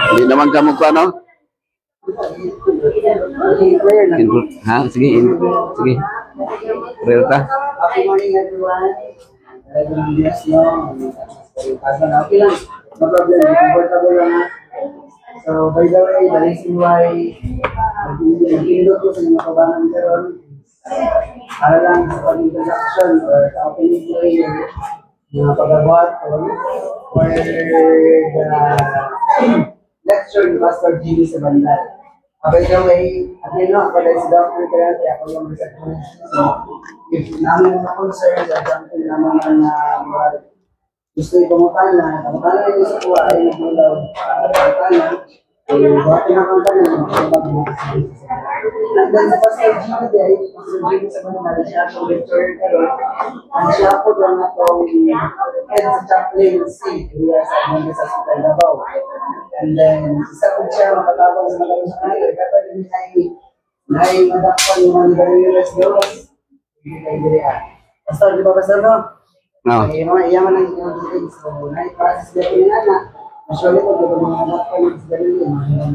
Hindi naman ka mukha, no? Ha? Sige, sige. Real ta? Good morning, everyone. Yes, no. Okay lang. No problem. Comfortable lang. So, by the way, the reason why nag-indot ko sa mga kabanan karon para lang sa pag-introduction or sa opening prayer mga pag-abot for the lecture ni Pastor Jimmy sa Bandal. By the way, at yun lang, ako dahil si Dr. Terate, ako yung receptionist. So, if namin mga concern sa Dr. naman na gusto ipamutan na, kamutan na yung sa kuha ay nagmulaw kamutan na, buhat na kamutan na, and then sa Pastor Jimmy ay Pastor Jimmy sa Bandal, siya akong lecturer karon, and siya ako lang akong head sa chaplain C, kaya sa mga sa Hospital Davao. And then, isa ko siya makatawag sa mga kanila, kapag may madakpan yung mga gano'n girls, hindi kayo dirihan. Pastor, di ba Pastor, no? No. Yung mga iyaman ng inyong so, na-process na yung nana, masyali ko, di ba mga madakpan yung gano'n yun,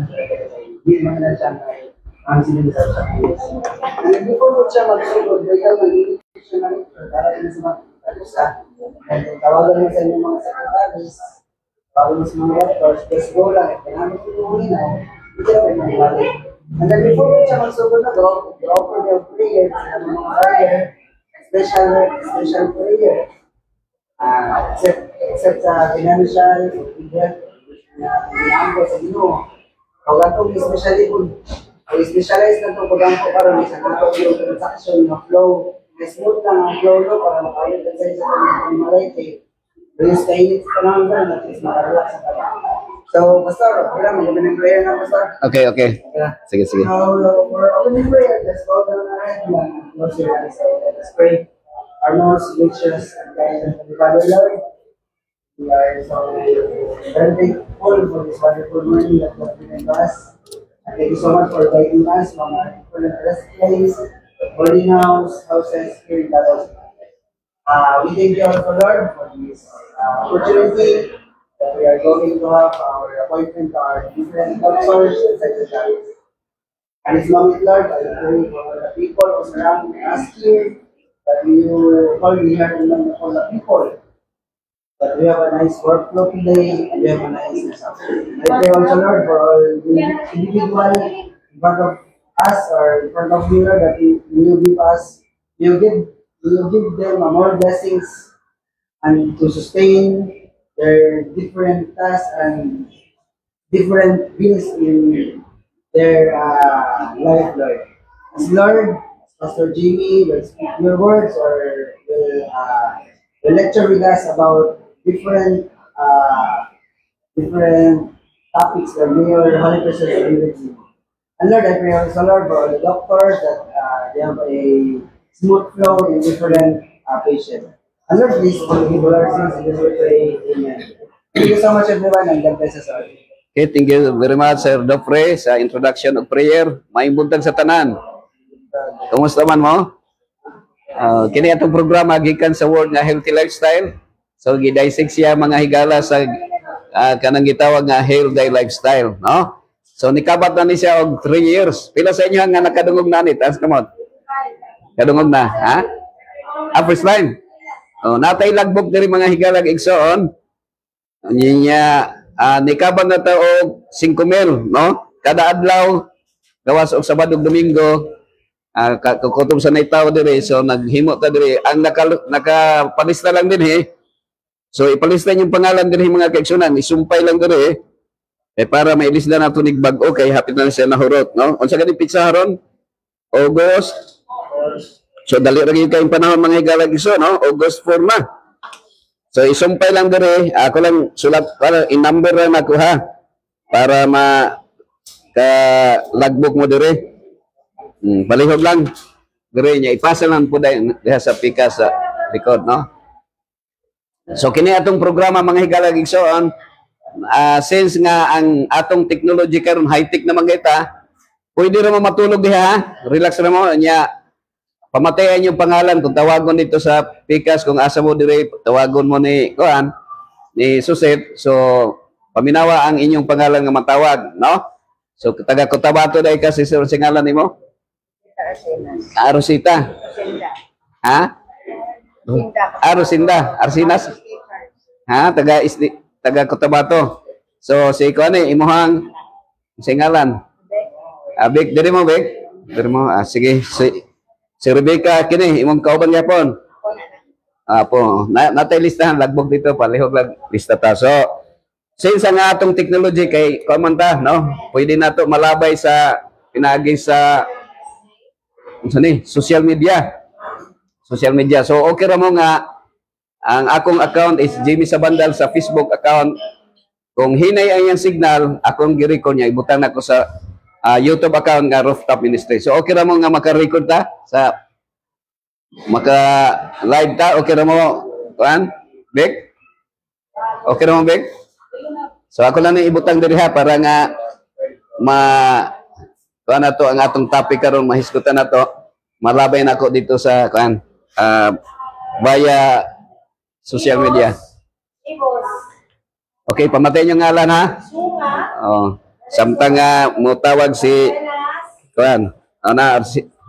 hindi mga na siya ang sinilisa siya. And then, before ko siya mag-sugod, may kang mag-iisip siya na ito, para din sa mga kalusa, tawagan mo sa inyong mga secretaries, bago mo sa mga doctors, just go lang, kailangan mo yung na, hindi ka rin mangyari. And then before ko siya magsugod na go, offer niyo prayer sa mga prayer, special prayer. Except sa financial, kailangan ko sa Ginoo. Kung atong especially kung specialize na itong pagangko para may sanatong yung transaction na flow, may smooth lang ang flow para makayod at sa mga malayte. Please kainit ka naman ka, at least makarelax sa kanya. So, Pastor, wala, mag-opening prayer na, Pastor. Okay, okay. Sige, sige. So, for opening prayer, let's go down our head and close your eyes. So, let's pray. Our most gracious and kind and Father, Lord, we are so very thankful for this wonderful morning that you have given to us. And thank you so much for guiding us from our different rest place, boarding house, houses here in Davao. We thank you also, Lord, for this opportunity that we are going to have our appointment to our different doctors and secretaries. And this moment, Lord, I pray for the people who surround us here, that you call me here and then for the people, that we have a nice workflow today, and we have a nice afternoon. I pray also, Lord, for all the individual in front of us or in front of you, Lord, that you give us, you give them more blessings and to sustain their different tasks and different bills in their life, Lord. As Lord, Pastor Jimmy will speak your words or will lecture with us about different different topics that your Holy Presence will be with you. And Lord, I pray also, Lord, for all the doctors that they have a smooth flow in different patients. And Lord, please forgive all our sins in this way. Pray. Amen. Thank you so much, everyone, and God bless us all. Okay, thank you very much, Sir Dofre, sa introduction of prayer. May buntag sa tanan. Kumusta man mo? Kini atong programa gikan sa word nga healthy lifestyle. So gidissect siya mga higala sa kanang gitawag nga healthy lifestyle, no? So nikabat na ni siya og 3 years. Pila sa inyo nga nakadungog na ni? Taas kamot. Kadungog na, ha? First time. Natay lagbok diri mga higalag igsoon. Niya nikabat na ta og 5,000, no? Kada adlaw gawas og Sabado ug Domingo. Kukutom sa naitaw diri, so naghimo ta diri ang nakapalista lang din so ipalista yung pangalan diri mga kaigsunan, isumpay lang diri para mailisda nato nig bag-o kay hapit na siya nahurot, no? Unsa gani pizza haron? August. So dali ra gyud kay panahon mga higalag iso, no? August 4 na. So isumpay lang diri, ako lang sulat para i-number ra nako ha para ka logbook mo diri. Palihog lang. Dire niya ipasa lang po diha sa pika sa likod, no? So kini atong programa mga higalag igsoon, since nga ang atong technology karon high-tech naman kita, pwede ra mo matulog diha, ha? Relax ra mo nya. Pamatayan yung pangalan kung tawagon dito sa pikas kung asa mo dire tawagon mo ni ni Suset. So paminawa ang inyong pangalan nga matawag, no? So taga Cotabato dai ka si Sir singalan nimo? Rosita. Ha? Rosinda. Arsinas. Ha? Taga Cotabato. So, si ikaw imuhang singalan. Bek, diri mo, Bek? Diri mo. Sige. Si Rebecca, kini, imong kauban yapon. Po. Natay listahan, lagbog dito, palihog lang lista ta. So, since nga atong technology kay komanta, no? Pwede nato malabay sa pinagi sa social media. Social media. So okay ra mo nga ang akong account is Jimmy Sabandal sa Facebook account. Kung hinay ang iyang signal, akong gi-record niya ibutang nako sa YouTube account nga Rooftop Ministry. So okay ra mo nga maka-record ta sa maka-live ta, okay ra mo Bek? Okay ra mo Bek? So ako lang ibutang diri ha para nga na to ang atong topic karon mahisgutan na to malabay na ako dito sa via social media. Okay, pamatay yung ngalan ha. Samtang mo tawag si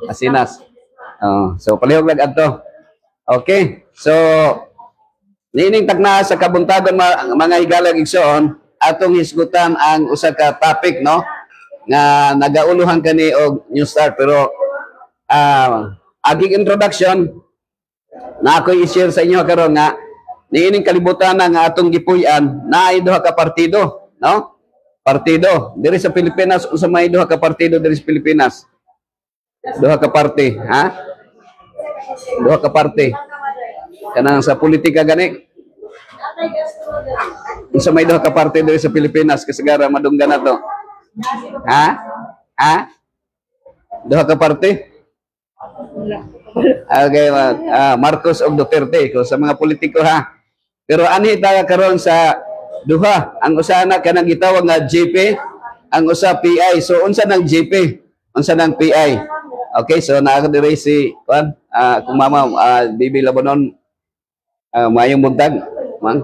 Asinas. So palihog lang adto. Okay. So nining tagna sa kabuntagon mga higalag igsoon atong hisgutan ang usa ka topic, no? Nga nagauluhan kani og New Start pero aging introduction na ako i-share sa inyo karon nga niining kalibutan nga atong gipuy-an naay duha ka partido, no? Partido diri sa Pilipinas unsa may duha ka partido diri sa Pilipinas? Duha ka parte, ha? Duha ka parte. Kanang sa politika gani. Unsa may duha ka parte diri sa Pilipinas kasagara madunggan nato? Ha? Duha ka parte? Okay, Marcos o Duterte ko sa mga politiko ha. Pero ani tayo karon sa duha, ang usa na kanang gitawag nga GP, ang usa PI. So unsa nang GP? Unsa nang PI? Okay, so naa diri si kung mama Bibi Labanon mayong buntag, man.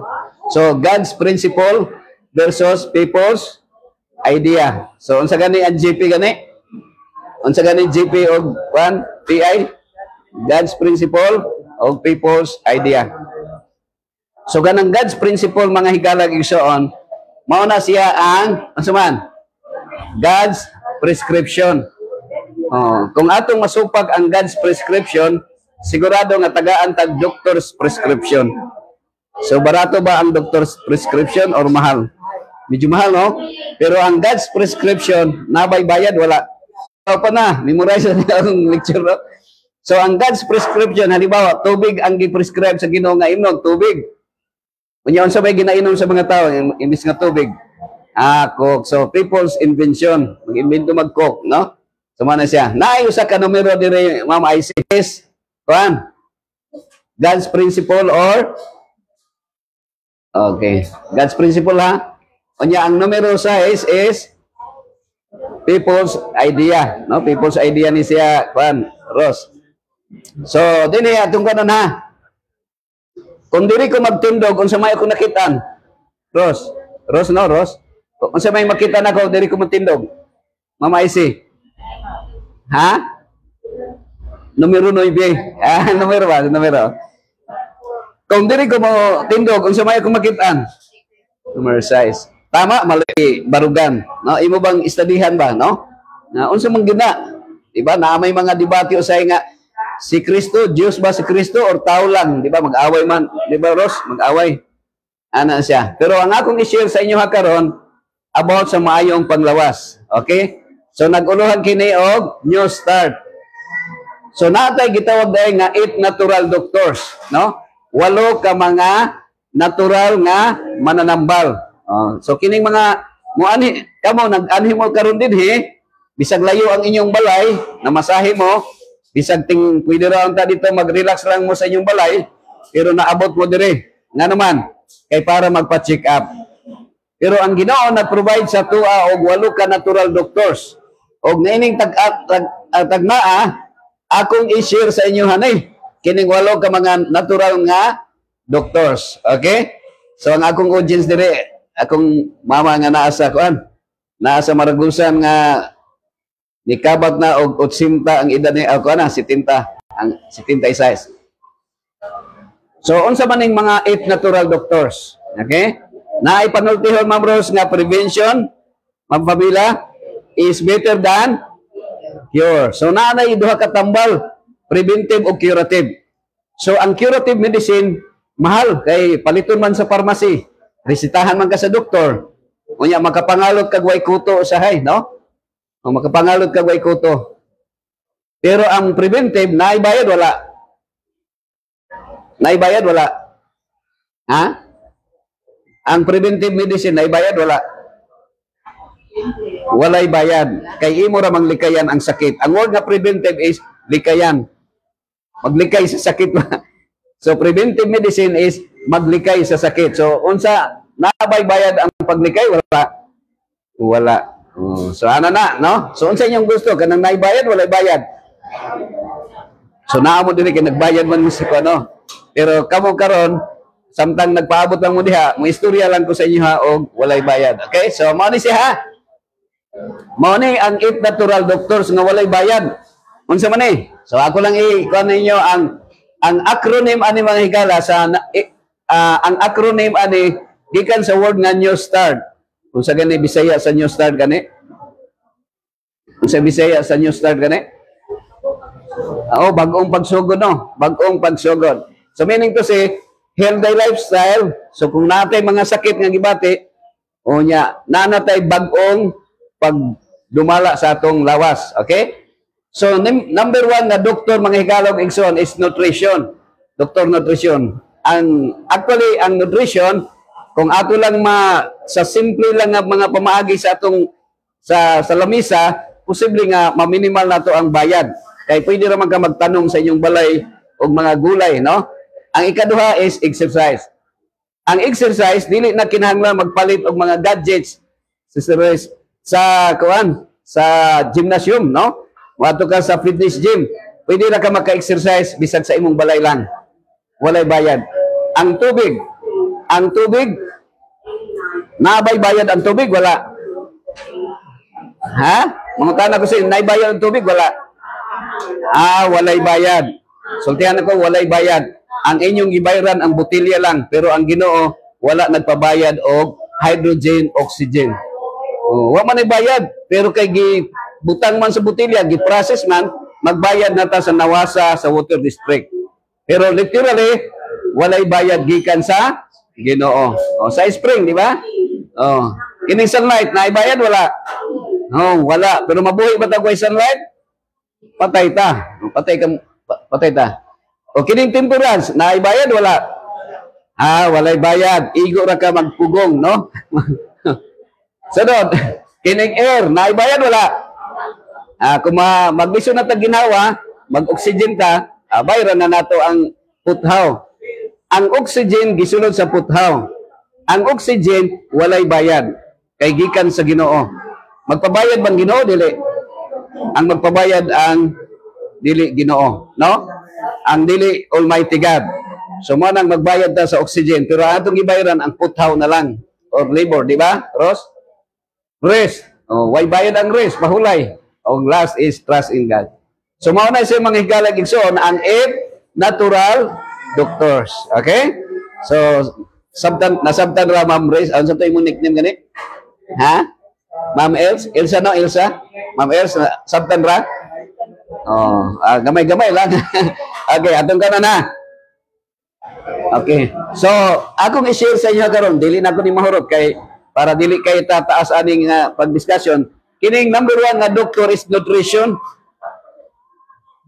So God's principle versus people's idea. So unsa gani ang GP gani? Unsa gani GP og PI? God's principle og people's idea. So ganang God's principle mga higalag igsoon, mao na siya ang unsa man? God's prescription. Kung atong masupag ang God's prescription, sigurado nga tagaan tag doctor's prescription. So barato ba ang doctor's prescription or mahal? Medyo mahal, no? Pero ang God's prescription, nabay bayad, wala. Pa na, memorize na ang lecture, no? So ang God's prescription, halimbawa, tubig ang gi-prescribe sa Ginoo nga imnog, tubig. Unya unsa may ginainom sa mga tao imbis nga tubig? Coke. So people's invention, mag-invento mag-coke, no? So man siya. Naay usa ka numero dire, Ma'am Isis. Kuan? God's principle or okay, God's principle ha. Unya ang numero 6 is people's idea, no? People's idea ni siya, kuan, Ross. So dinhi atong kanon ha. Kung diri ko magtindog unsa may ako nakitaan? Ross. Ross no, Ross. Unsa may makita nako diri ko magtindog? Mama Isi. Ha? Numero 9. Numero ba? Numero. Kung diri ko mo tindog unsa may ako makitaan? Numero 6. Tama, malaki barugan, no? Imo bang istudihan ba, no? Na unsa man gina? Di ba? Na may mga debate usay nga si Kristo, Diyos ba si Kristo or tao lang, di ba? Mag-away man, di ba, Ross? Mag-away. Ana siya. Pero ang akong i-share sa inyo ha karon about sa maayong panglawas. Okay? So nag-uluhan kini og new start. So natay gitawag dai nga 8 natural doctors, no? 8 ka mga natural nga mananambal. So kining mga muani kamo nag-anhi mo karon dinhi bisag layo ang inyong balay na masahe mo bisag ting pwede ra unta dito mag-relax lang mo sa inyong balay pero naabot mo dire nga naman kay para magpa-check up. Pero ang Ginoo nag-provide sa tua og 8 ka natural doctors. Og niining tagmaa akong i-share sa inyo hanay kining 8 ka mga natural nga doctors. Okay? So ang akong audience dire akong mama nga naasa kuan naasa Maragusan nga nikabat na og 80 ang edad ni ako na 70 ang 76. So unsa man ning mga 8 natural doctors, okay? Naay panultihon Ma'am Rose nga prevention, Ma'am Fabila, is better than cure. So naanay duha ka tambal, preventive o curative. So ang curative medicine mahal kay paliton man sa pharmacy. Resitahan man ka sa doktor. Unya makapangalot kag way kuto usahay, no? O makapangalot kag way kuto. Pero ang preventive naibayad wala. Naibayad wala. Ha? Ang preventive medicine naibayad wala. Walay bayad. Kay imo ra manglikayan ang sakit. Ang word nga preventive is likayan. Maglikay sa sakit. So preventive medicine is maglikay sa sakit. So unsa nabay bayad ang paglikay wala. Wala. So ana na, no? So unsa inyong gusto kanang naibayad wala bayad. So naa mo diri kay nagbayad man mo si ano. Pero kamo karon samtang nagpaabot lang mo diha, mo istorya lang ko sa inyo ha og walay bayad. Okay? So mao ni siya ha. Mao ni ang 8 natural doctors nga walay bayad. Unsa man ni? So ako lang i-kuan ninyo ang acronym ani mga higala sa ang acronym ani gikan sa word nga new start. Kung sa gani Bisaya sa new start gani? Kung sa Bisaya sa new start gani? Bag-ong pagsugod no, bag-ong pagsugod. So meaning to say healthy lifestyle. So kung natay mga sakit nga gibati, unya nanatay bag-ong pag dumala sa atong lawas, okay? So, number 1 na doktor mga higalog igsoon is nutrition. Doktor nutrition. Actually, ang nutrition, kung ato lang sa simple lang nga mga pamaagi sa atong sa lamisa, posible nga maminimal na to ang bayad. Kaya pwede naman ka magtanong sa inyong balay o mga gulay, no? Ang ikaduha is exercise. Ang exercise, dili na kinahanglan magpalit og mga gadgets sa gymnasium, no? Wato ka sa fitness gym, pwede na ka maka-exercise bisag sa imong balay lang. Walay bayad. Ang tubig, nabay bayad ang tubig, wala. Ha? Mga tanong ko sa'yo, naibayad ang tubig, wala. Walay bayad. Sultihan ako, walay bayad. Ang inyong gibayaran ang botelya lang, pero ang Ginoo wala nagpabayad og hydrogen, oxygen. Wa man bayad, pero kay butang man sa botelya, gi-process man, magbayad na ta sa Nawasa, sa water district. Pero literally, walay bayad gikan sa Ginoo. Sa spring, di ba? Kining sunlight, naibayad, wala. Wala. Pero mabuhi ba tayo sunlight? Patay ta. Patay ta. O kining temperance, naibayad, wala. Walay bayad. Igo ra ka magpugong, no? Sunod, kining air, naibayad wala? Kung magbiso na tag ginawa, mag-oxygen ta, bayran na nato ang puthaw. Ang oxygen gisulod sa puthaw. Ang oxygen walay bayad kay gikan sa Ginoo. Magpabayad bang Ginoo dili? Ang magpabayad ang dili Ginoo, no? Ang dili Almighty God. So mo nang magbayad ta sa oxygen pero atong gibayaran ang puthaw na lang or labor, di ba? Ross? Rest. Why bayad ang rest? Mahulay. Last is trust in God. So mao na siya mga higalag igsoon ang 8 natural doctors. Okay? So nasabtan ra Ma'am Rez. Ano sa to imong nickname gani? Ha? Ma'am Els? Elsa no? Elsa? Ma'am Els, sabtan ra? Gamay-gamay lang. Okay, atong kana na. Okay. So, akong i-share sa inyo karon, dili na ko ni mahurot kay para dili kay tataas aning pag-discussion. Kining number 1 nga doctor is nutrition.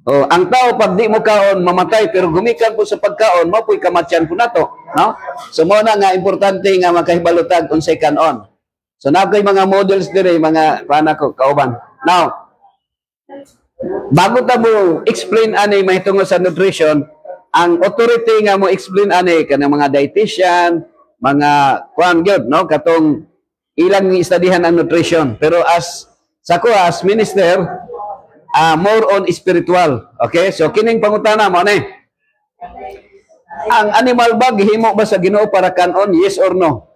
Ang tao pag di mo kaon mamatay pero gumikan po sa pagkaon mo puy kamatyan po nato, no? So mo na nga importante nga makahibalutag unsay kanon. So na koy mga models dire mga pana ko kauban. Now, bago ta mo explain ani mahitungod sa nutrition, ang authority nga mo explain ani kanang mga dietitian, mga kuan gyud, no? Katong ilang studyhan ang nutrition. Pero as minister, more on spiritual. Okay? So, kining pangutana mo ni. Ang animal ba, gihimo ba sa Ginoo para kanon? Yes or no?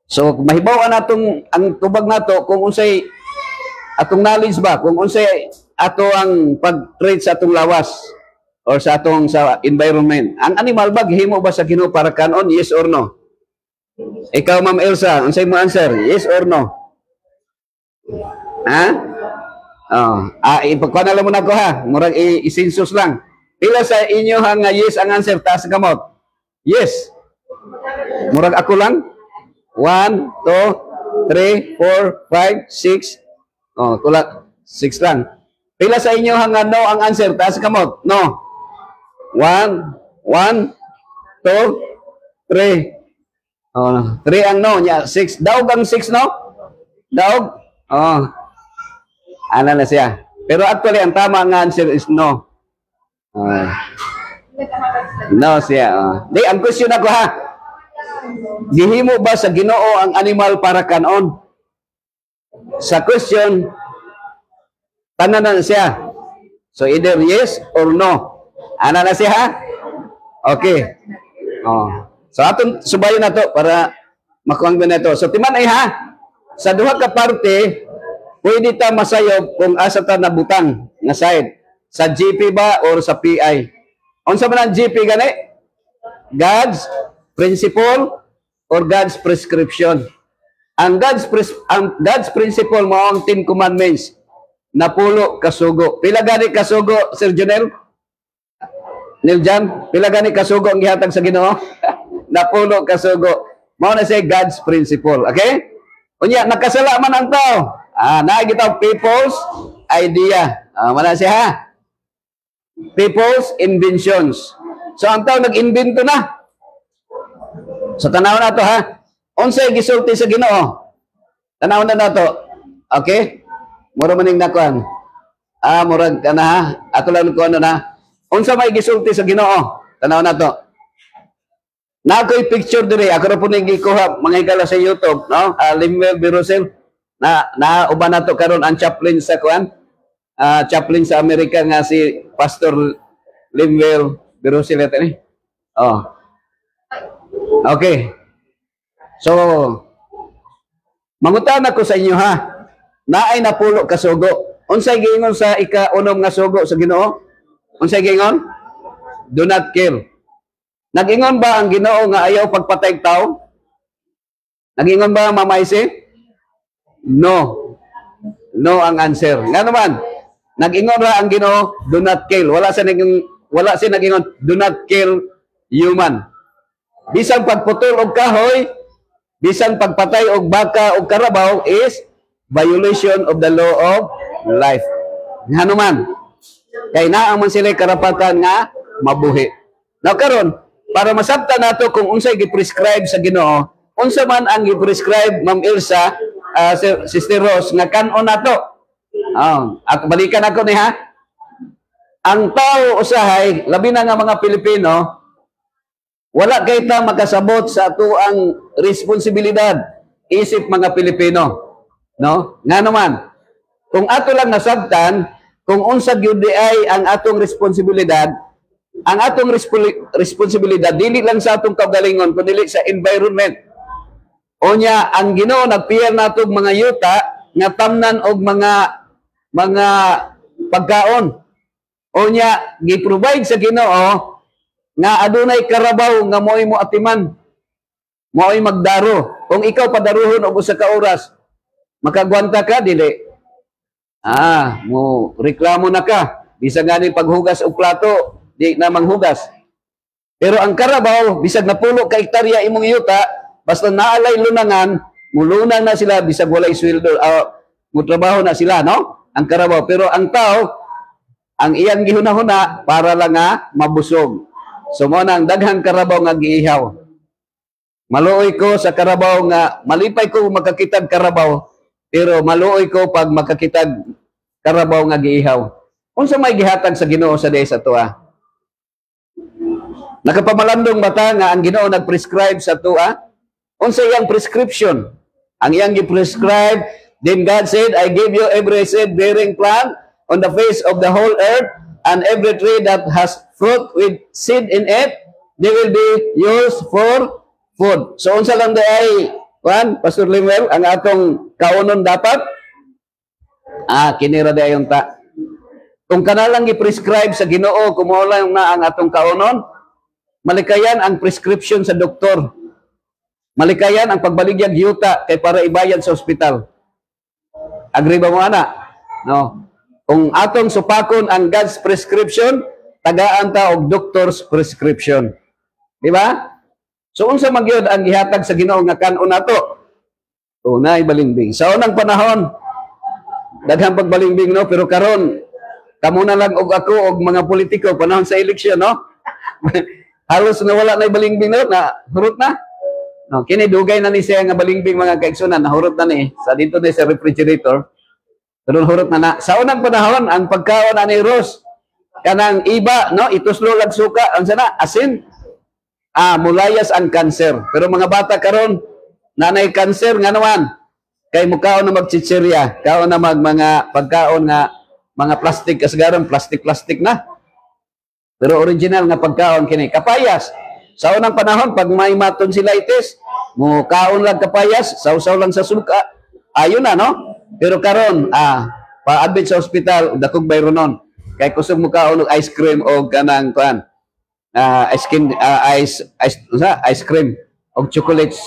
So, mahibaw natong ang tubag nato kung unsay atong knowledge ba, kung unsay ato ang pag-trade sa atong lawas or sa atong sa environment. Ang animal ba, gihimo ba sa Ginoo para kanon? Yes or no? Ikaw, Ma'am Elsa, unsay mo answer? Yes or no? Ha? Ipagkuha na lang muna ko ha. Murag isinsus lang. Pila sa inyo hang yes ang answer, taas kamot. Yes. Murag ako lang. 1, 2, 3, 4, 5, 6. Kulat. 6 lang. Pila sa inyo hang no ang answer, taas kamot. No. 1, 2, 3. 3 ang no. 6. Daog ang 6 no? Daog? Ano na siya. Pero actually, ang tama nga answer is no. No siya. Di, ang question ako ha. Gihimo ba sa Ginoo ang animal para kanon? Sa question, tanan na siya. So either yes or no. Ano na siya ha? Okay. So atong subayon na to para makuha na to. So timan ay ha. Sa duha ka parte, pwede ta masayob kung asa ta nabutang nga side. Sa GP ba or sa PI? Unsa man ang GP gani? God's principle or God's prescription? Ang God's principle mo ang 10 commandments. Napulo kasugo. Pila gani kasugo, Sir Jonel? Niljan, pila gani kasugo ang gihatag sa Ginoo? Napulo kasugo. Mao na say God's principle. Okay? Unya nakasala man ang tao. Nakikita people's idea. Mana siya ha? People's inventions. So, ang tao nag-invento na. So, tanaw na to ha. Unsay gisulti sa Ginoo. Tanaw na to. Okay? Mura maning nakuan. Murag ka na ha. Ako lang ko ano na. Unsa may gisulti sa Ginoo. Tanaw na to. Na ako'y picture dire. Ako rin po nang gikuha. Mga higala sa YouTube. No? Limwell Birusel. Na uban nato karon ang chaplain sa kuan, chaplain sa Amerika nga si Pastor Limwell Birusel ni. Okay. So mangutan ako sa inyo ha. Naay napulo ka sugo. Unsay giingon sa ika-unom nga sugo sa Ginoo? Unsay giingon? Do not kill. Nag-ingon ba ang Ginoo nga ayaw pagpatay tao? Nag-ingon ba mamaysi? No. No ang answer. Nga naman, nag-ingon ra ang Ginoo, do not kill. Wala siya nag-ingon, do not kill human. Bisan pagputol og kahoy, bisan pagpatay og baka og karabaw is violation of the law of life. Nga naman, kay naa man sila karapatan nga mabuhi. Now karon, para masabtan nato kung unsay gi-prescribe sa Ginoo, unsa man ang gi-prescribe Ma'am Elsa, Sister Rose, nga kanon nato. At balikan ako ni ha. Ang tao usahay, labi na nga mga Pilipino, wala kay ta makasabot sa ato ang responsibilidad isip mga Pilipino. No? Nga naman, kung ato lang nasabtan, kung unsa gyud ay ang atong responsibilidad, ang atong responsibilidad dili lang sa atong kaugalingon kundi sa environment. Onya ang Ginoo nagpiyar natog mga yuta nga tamnan og mga pagkaon. Onya gi-provide sa Ginoo nga adunay karabaw nga mo'y mo atiman. Mo'y magdaro. Kung ikaw padaruhon og usa ka oras, makagwanta ka dili. Mo reklamo na ka. Bisag gani paghugas og plato, di na manghugas. Pero ang karabaw, bisag napulo ka hektarya imong yuta, basta naalay lunangan, mulunang na sila, bisag walay sweldo, mutrabaho na sila, no? Ang karabaw. Pero ang tao, ang iyang gihuna-huna, para lang nga mabusog. So mo na ang daghang karabaw nga giihaw. Maluoy ko sa karabaw nga, malipay ko makakitag karabaw, pero maluoy ko pag makakitag karabaw nga giihaw. Unsa may gihatag sa Ginoo sa diay sa tuwa? Nakapamalandong bata nga ang Ginoo nag-prescribe sa tuwa? Unsa iyang prescription? Ang iyang gi-prescribe, then God said, I give you every seed-bearing plant on the face of the whole earth, and every tree that has fruit with seed in it, they will be used for food. So unsa lang ay, Pastor Limuel, ang atong kaunon dapat? Kinira dayon ta. Kung kanalang i-prescribe sa Ginoo, kumuha na ang atong kaunon, malikayan ang prescription sa doktor. Malikayan ang pagbaligyag yuta kay para ibayad sa ospital. Agree ba mo, ana? No. Kung atong supakon ang God's prescription, tagaan ta og doctor's prescription. Di ba? So unsa man gyud ang gihatag sa Ginoo nga kanon nato? Unay balimbing. Sa unang panahon, daghang pagbalimbing, no, pero karon kamo na lang og ako og mga politiko panahon sa eleksyon, no? Halos nawala na balimbing, no, na hurot na. No, kini dugay na ni siya nga balimbing mga kaigsunan, nahurot na ni sa dito ni sa refrigerator. Pero hurot na. Sa unang panahon ang pagkaon ani Rose kanang iba, no, ituslo lag suka, ang sana asin. Mulayas ang cancer. Pero mga bata karon nanay cancer nga naman kay mukaon na magchichirya, kaon na mga pagkaon nga mga plastic kasagaran, plastic na. Pero original nga pagkaon kini kapayas. Sa unang panahon pag may tonsillitis, mo kaon lang kapayas, sausaw lang sa suka. Ayun na, no? Pero karon pa-admit sa ospital dakog bayronon. Kay kusog mo kaon og ice cream o kanang kuan. Ice cream og chocolates.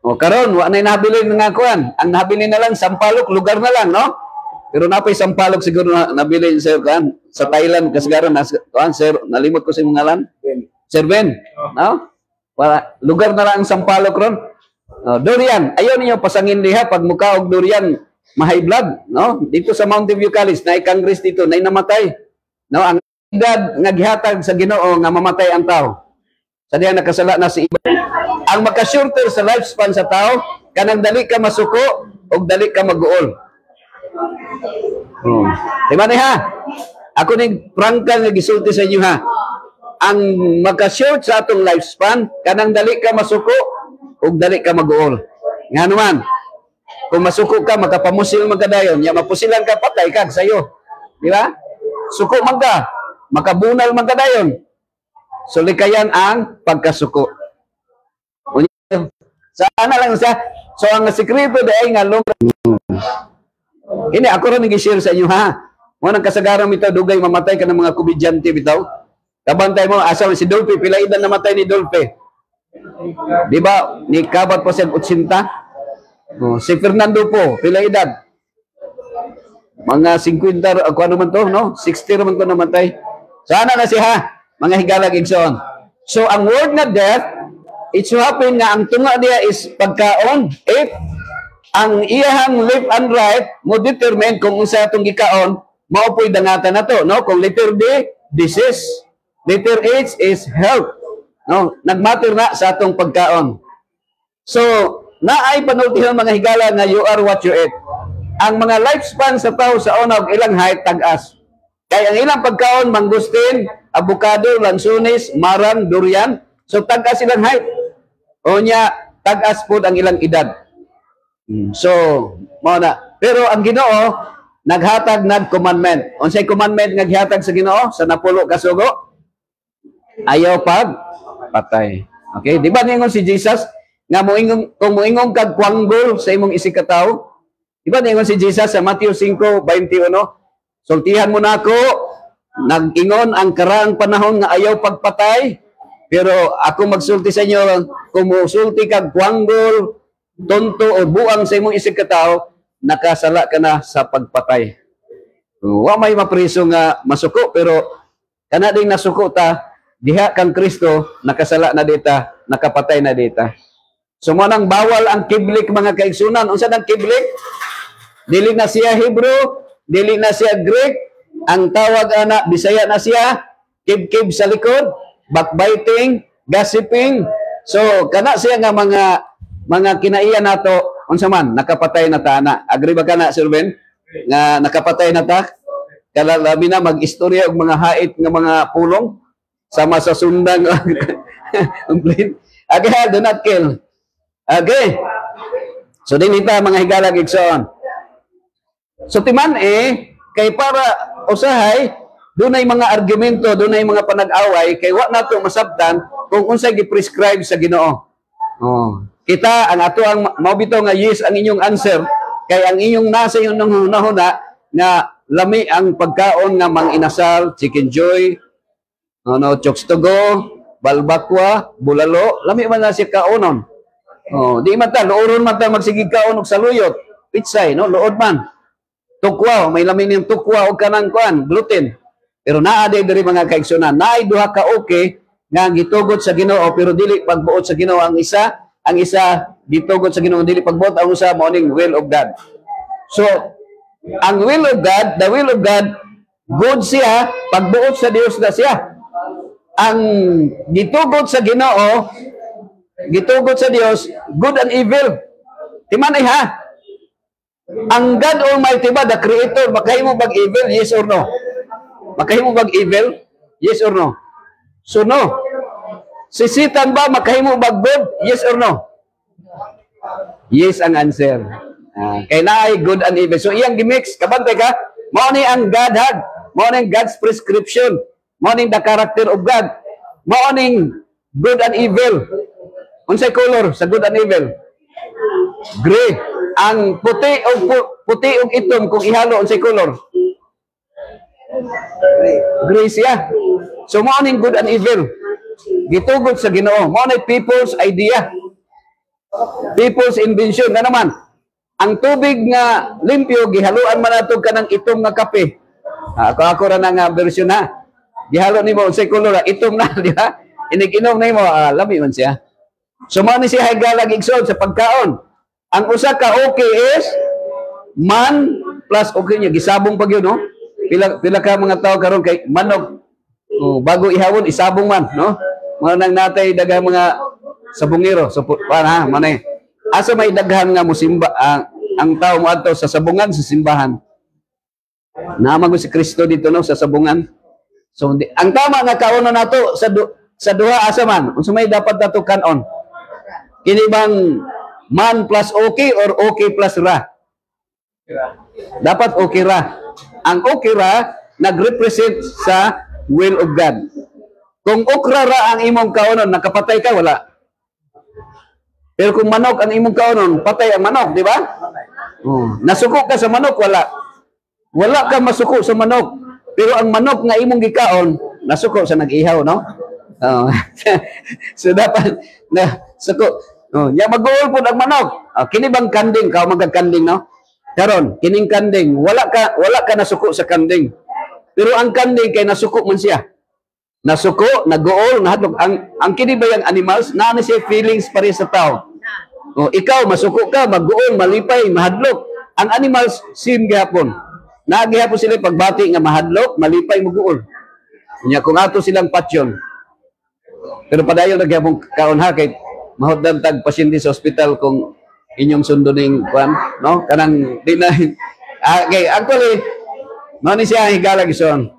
O karon wa nay nabili nga kuan. Ang nabili na lang sampalok, lugar na lang, no? Pero napay sampalok siguro nabili sir kuan sa Thailand kasagaran kuan sir, nalimot ko sa imong ngalan. Sir Ben, no? Para lugar na lang ang sampalok ron. Durian, ayaw ninyo pasangin diha pag muka og durian, ma-high blood, no? Dito sa Mountain View College, na Congress dito, na namatay. No, ang edad nga gihatag sa Ginoo nga mamatay ang tao. Sa diha nakasala na si iba. Ang maka-shorter sa lifespan sa tao, kanang dali ka masuko og dali ka mag-uol. Diba ni ha? Ako ning prangka nga gisulti sa inyo ha. Ang maka-short sa atong lifespan, kanang dali ka masuko ug dali ka mag-uol. Nga naman, kung masuko ka, makapamusil magkadayon, ya mapusilan ka, patay ka sayo. Di ba? Suko man ka, makabunal magkadayon. So likayan ang pagkasuko. Sana lang siya. So ang sikreto dahil nga long. Ini ako rin nag-share sa inyo ha. Mo nang kasagaran ito, dugay mamatay ka ng mga komedyante bitaw. Kabantay mo, asal si Dolphy, pila edad namatay ni Dolphy. Di ba? Ni kabat pa siya 80. Si Fernando po, pila edad? Mga 50, ako ano man to, no? 60 naman ko namatay. Sana na siya, mga higalag igsoon. So, ang word na death, it so happen nga ang tunga niya is pagkaon. If ang iyahang left and right mo determine kung unsa atong gikaon, maupoy dangatan na to, no? Kung letter D, disease. Letter H is health. No, nagmatter na sa atong pagkaon. So, naay panultihon mga higala nga you are what you eat. Ang mga lifespan sa tao sa una og ilang height tag-as. Kaya ang ilang pagkaon mangustin, avocado, lansones, marang, durian. So tag-as ilang height. O nya tag-as pod ang ilang edad. So, mao na. Pero ang Ginoo naghatag nag commandment. Unsay commandment nga gihatag sa Ginoo sa napulo ka sugo? Ayaw patay. Okay, di ba ningon si Jesus nga moingon kung moingon kag kwanggol sa imong isig ka tawo? Di ba ningon si Jesus sa Matthew 5:21? Sultihan mo na ako, nag-ingon ang karaang panahon nga ayaw pagpatay, pero ako magsulti sa inyo, kung musulti kag kwanggol, tonto o buang sa imong isig ka tawo, nakasala ka na sa pagpatay. Wa may mapriso nga masuko, pero kana ding nasuko ta, diha kang Kristo, nakasala na dita, nakapatay na dita. So mo nang bawal ang kiblik mga kaigsunan. Unsa nang kiblik? Dili na siya Hebrew, dili na siya Greek. Ang tawag ana Bisaya na siya, kib-kib sa likod, backbiting, gossiping. So kana siya nga mga kinaiya nato, unsa man nakapatay na ta na. Agree ba kana Sir Ben? Nga nakapatay na ta? Kala labi na mag-istorya og mga hait nga mga pulong sama sa sundang complaint. Okay, do not kill. Okay. So din ita mga higala igsoon. So timan kay para usahay dunay mga argumento, dunay mga panag-away kay wa nato masabtan kung unsay gi-prescribe sa Ginoo. Oh, kita ang ato ang mabito nga yes ang inyong answer kay ang inyong nasa yung nahuna nga lami ang pagkaon nga manginasal, chicken joy, chokes to go, balbakwa, bulalo, lami man na siya kaonon. Di man ta, looron man ta magsigig kaon og saluyot, pitsay, no, lood man. Tukwa, may lamin yung tukwa o kanang kuan, gluten. Pero naa diri mga kaigsunan, naay duha ka okay nga gitugot sa Ginoo pero dili pagbuot sa Ginoo ang isa gitugot sa Ginoo dili pagbuot ang usa mao ning will of God. So, ang will of God, the will of God, good siya, pagbuot sa Dios na siya. Ang gitugot sa Ginoo, gitugot sa Dios, good and evil. Timanay ha? Ang God Almighty ba, the Creator, makahimo bag evil? Yes or no? Makahimo bag evil? Yes or no? So no. Si Satan ba, makahimo bag good? Yes or no? Yes ang answer. Kay naay good and evil. So iyang gimix, kabantay ka, mao ni ang God had, mao ni God's prescription, mao ni the character of God, mao ni good and evil. Unsay color sa good and evil? Gray. Ang puti og itom kung ihalo unsay color? Gray siya. So mao ni good and evil. Gitugot sa Ginoo. Mao ni people's idea. People's invention. Na naman, ang tubig nga limpyo gihaluan man nato kanang itom nga kape. Ako ra na nga version na. Gihalo nimo unsay color? Itom na, di ba? Inig-inom nimo, lami man siya. So mao ni siya higala gigsod sa pagkaon. Ang usa ka okay is man plus okay niya gisabong pag yun, no? Pila ka mga tao karon kay manok. Bago ihawon isabong man, no? Mga nang natay daghang mga sabungero. So para manay. Asa may daghan nga musimba ang tao moadto sa sabungan sa simbahan. Naman si Kristo dito no sa sabungan. So ang tama nga kaonon nato sa duha asa man, unsa may dapat nato kanon? Kini bang man plus okay or okay plus ra? Dapat okay ra. Ang okay ra nag-represent sa will of God. Kung okra ra ang imong kaonon, nakapatay ka, wala. Pero kung manok ang imong kaonon, patay ang manok, di ba? Nasuko ka sa manok, wala. Wala ka masuko sa manok. Pero ang manok nga imong gikaon, nasuko sa nag-ihaw, no? So dapat na suko. Ya mag-uol po ang manok. Kini bang kanding ka magkanding no? Karon, kining kanding, wala ka nasuko sa kanding. Pero ang kanding kay nasuko man siya. Nasuko, nag-uol, nahatlog ang kini ba yang animals na siya feelings pare sa tao. Ikaw masuko ka, mag-uol, malipay, mahadlok. Ang animals same gihapon. Nagihapon sila pagbati nga mahadlok, malipay, mag-uol. Nya kung ato silang patyon. Pero padayon na gyapon kaon ha kay mahuddan tag pasyente sa ospital kung inyong sundo ning kwan, no? Kanang di na okay, actually mao ni siya higala gison.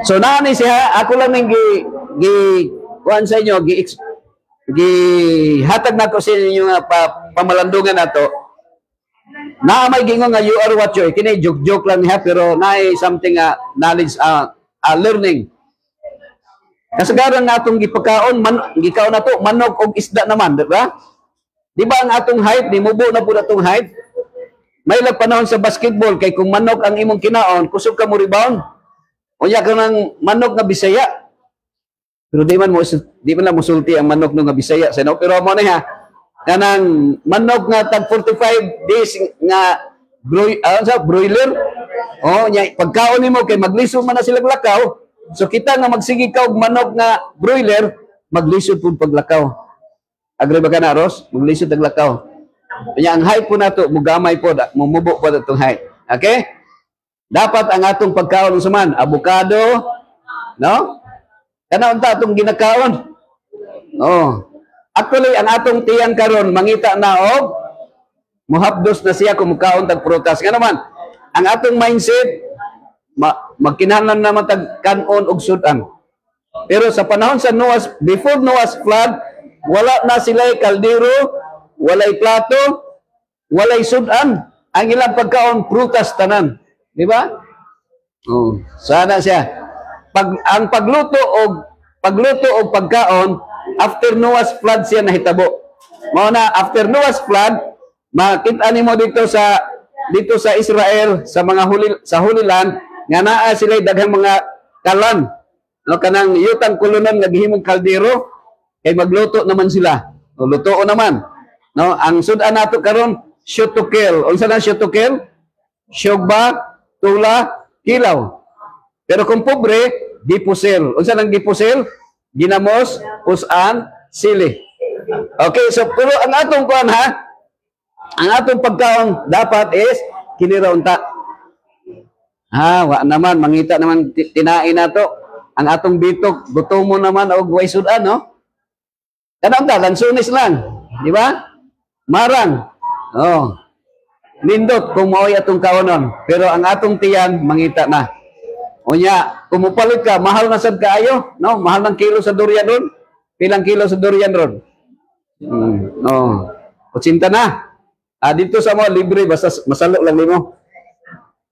So nani siya ako lang ning gi kuan sa inyo gi hatag nako sa inyo nga pamalandungan nato. Na may gingon nga you are what you are. Kini joke lang niya pero naay something knowledge learning. Kasagaran nga atong gipakaon gikaon nato manok og isda naman, di ba? Di ba ang atong height, di mubo na pud atong height. May lag panahon sa basketball kay kung manok ang imong kinaon, kusog ka mo rebound. Unya ka ng manok nga Bisaya. Pero di man lang musulti ang manok nga Bisaya sa pero mo na ha. Kanang manok nga tag 45 days nga broiler. Oh, nya pagkaon nimo kay maglisod man na sila lakaw. So kita nga magsigi ka og manok nga broiler, maglisod pud paglakaw. Agre ba ka na Ros? Maglisod ang lakaw. Kanya ang height po nato mugamay po, mumubo po itong height. Okay? Dapat ang atong pagkaon suman, avocado, no? Kana unta atong ginakaon. Oh. Actually, ang atong tiyang karon mangita na og muhapdos na siya kung mukaon tag prutas. Nga naman, ang atong mindset, magkinahanglan naman tag kanon og sudan. Pero sa panahon sa before Noah's flood, wala na sila'y kaldero, walay plato, walay sudan. Ang ilang pagkaon, prutas tanan. Di ba? Oh, sana siya. Ang pagluto og pagkaon, after Noah's flood siya nahitabo. Mao na after Noah's flood, makita nimo dito sa Israel sa mga Holy Land nga naa sila daghang mga kalan. No kanang yutang kulunan nga gihimong kaldero kay magluto naman sila. O lutuo naman. No, ang sudan nato karon shoot to kill. Unsa na shoot to kill? Syogba, tula, kilaw. Pero kung pobre, gipusil. Unsa nang gipusil? Ginamos, pusan, sili. Okay, so pero ang atong kuan ha, ang atong pagkaon dapat is kinira unta. Wa naman mangita naman tinain nato. Ang atong bitok gutomo naman og way sudan, no? Kana unta lansunis lang, di ba? Marang. Oh. Nindot kung maoy atong kaonon, pero ang atong tiyan mangita na. Unya, kung mupalit ka, mahal na sad kaayo, no? Mahal ng kilo sa durian ron. Pilang kilo sa durian ron? No. 80 na. Dito sa mo libre basta masalo lang nimo.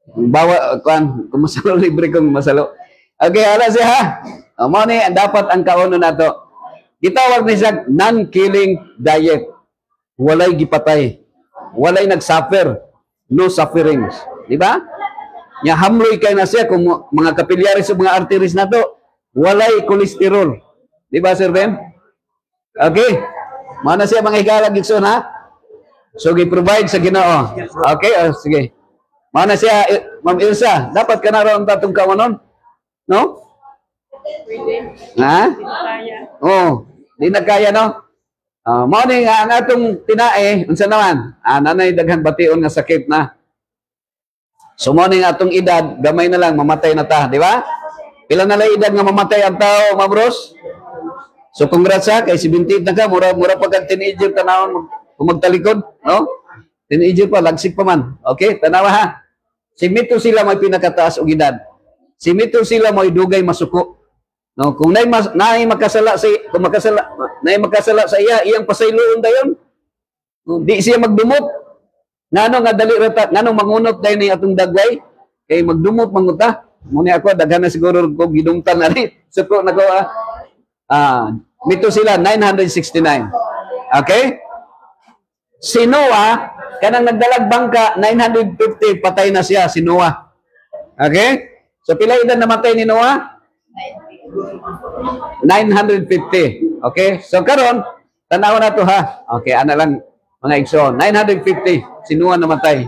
Bawa kung masalo libre kung masalo. Okay, ala siya ha. Mo ni dapat ang kaonon nato. Gitawag ni siya non-killing diet. Walay gipatay. Walay nagsuffer. No sufferings. Di ba? Nya hamloy kay na siya kung mga kapilyaris o mga arteries na to, walay kolesterol. Di ba, Sir Ben? Okay. Mana siya mga higala gikson ha? So, gi-provide sa Ginoo. Okay, sige. Mana siya, Ma'am Ilsa, dapat ka na ron tatong kawanon? No? Ha? Oh, di na kaya, no? Morning, ang atong tinae, unsa naman? Nanay daghang bation nga sakit na. So morning atong edad, gamay na lang, mamatay na ta, di ba? Pila na lang edad nga mamatay ang tao, mabros? So congrats ha, kay 78 na ka, mura pa kang teenager, tanawon kung magtalikod, no? Teenager pa, lagsik pa man. Okay, tanawa ha. Si Mito sila may pinakataas og edad. Si Mito sila may dugay masuko. No, kung nay makasala sa iya, iyang pasayloon dayon. Di siya magdumot. Ngano nga dali rata, ngano mangunot dayon ni atong dagway kay magdumot manguta. Muni ako daghan na siguro ko gidungtan na rin. Suko nako Mito sila 969. Okay? Si Noah kanang nagdalag bangka 950 patay na siya si Noah. Okay? So pila edad namatay ni Noah? 950. Okay? So karon tanaw na to ha. Okay, ana lang mga igsoon. 950 si Noah namatay.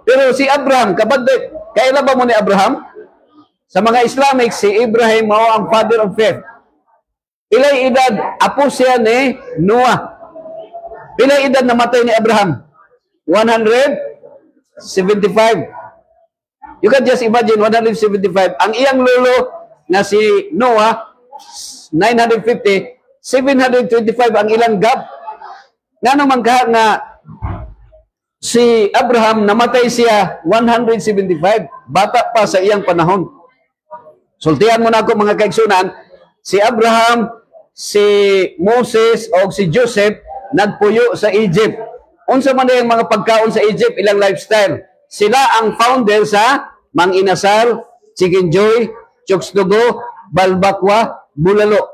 Pero si Abraham kabadde, kailan ba mo ni Abraham? Sa mga Islamic si Ibrahim mao ang father of faith. Pilay edad apo siya ni Noah. Pilay edad namatay ni Abraham? 175. You can just imagine 175. Ang iyang lolo nga si Noah 950, 725 ang ilang gap. Nga naman ka nga si Abraham namatay siya 175, bata pa sa iyang panahon. Sultihan mo na ako mga kaigsunan, si Abraham, si Moses o si Joseph nagpuyo sa Egypt. Unsa man yung mga pagkaon sa Egypt, ilang lifestyle. Sila ang founder sa Mang Inasal, Chicken Joy, Chokes Dugo, Balbakwa, Bulalo.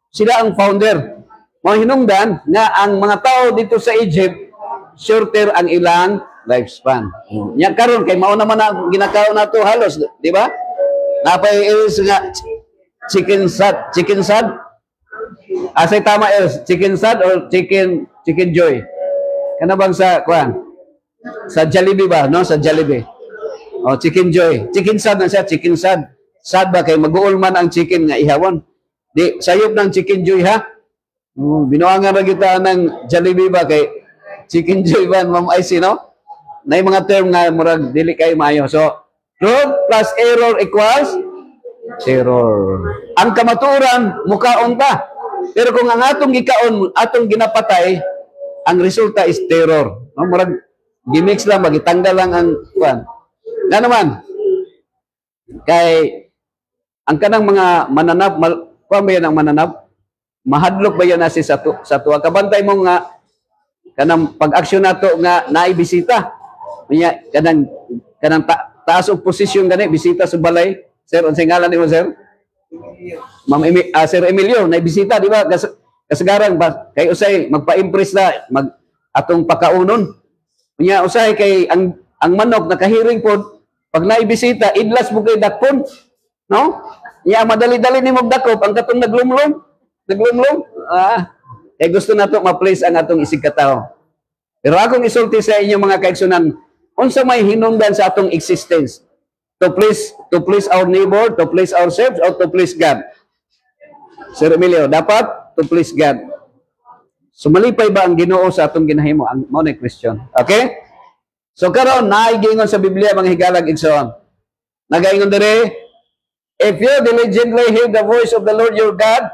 Sila ang founder. Mga hinungdan nga ang mga tao dito sa Egypt, shorter ang ilang lifespan. Yan karon kay mao naman ang ginakaon nato halos, di ba? Napay is nga chicken sad. Asay tama is chicken sad or chicken joy. Kana bang sa kuan? Sa Jollibee ba, no? Sa Jollibee. Oh, chicken joy. Chicken sad na siya, chicken sad. Sad ba kay mag-uol man ang chicken nga ihawon. Di sayop ng chicken joy ha. Binuangan ra kita ng Jollibee ba kay chicken joy ba, Ma'am Icy, no? Nay mga term nga murag dili kay maayo. So, truth plus error equals error. Ang kamatuoran mukaon ta. Pero kung ang atong gikaon, atong ginapatay, ang resulta is terror. No, murag gimix lang, magitanggal lang ang kuan. Na naman kay ang kanang mga mananap, kuan ba yan ang mananap? Mahadlok ba yan na si sa tuwa? Kabantay mo nga kanang pag-aksyon nato nga naibisita. Niya kanang taas og posisyon gani bisita sa balay. Sir, unsay ngalan nimo, sir? Sir Emilio, naibisita, di ba? Kasagaran ba kay usay magpa-impress na atong pakaunon. Niya usay kay ang manok nakahiring pod pag naibisita idlas mo kay dakpon, no? Niya madali-dali nimo dakop ang katong naglumlom. Kay gusto nato ma-place ang atong isig katao. Pero akong isulti sa inyo mga kaigsunan, unsa may hinungdan sa atong existence? To please our neighbor, to please ourselves, or to please God? Sir Emilio, dapat to please God. Sumalipay ba ang Ginoo sa atong ginahimo? Ang mo na question. Okay? So karon naigingon sa Biblia mga higalag igsoon. Nagaingon dire, if you diligently hear the voice of the Lord your God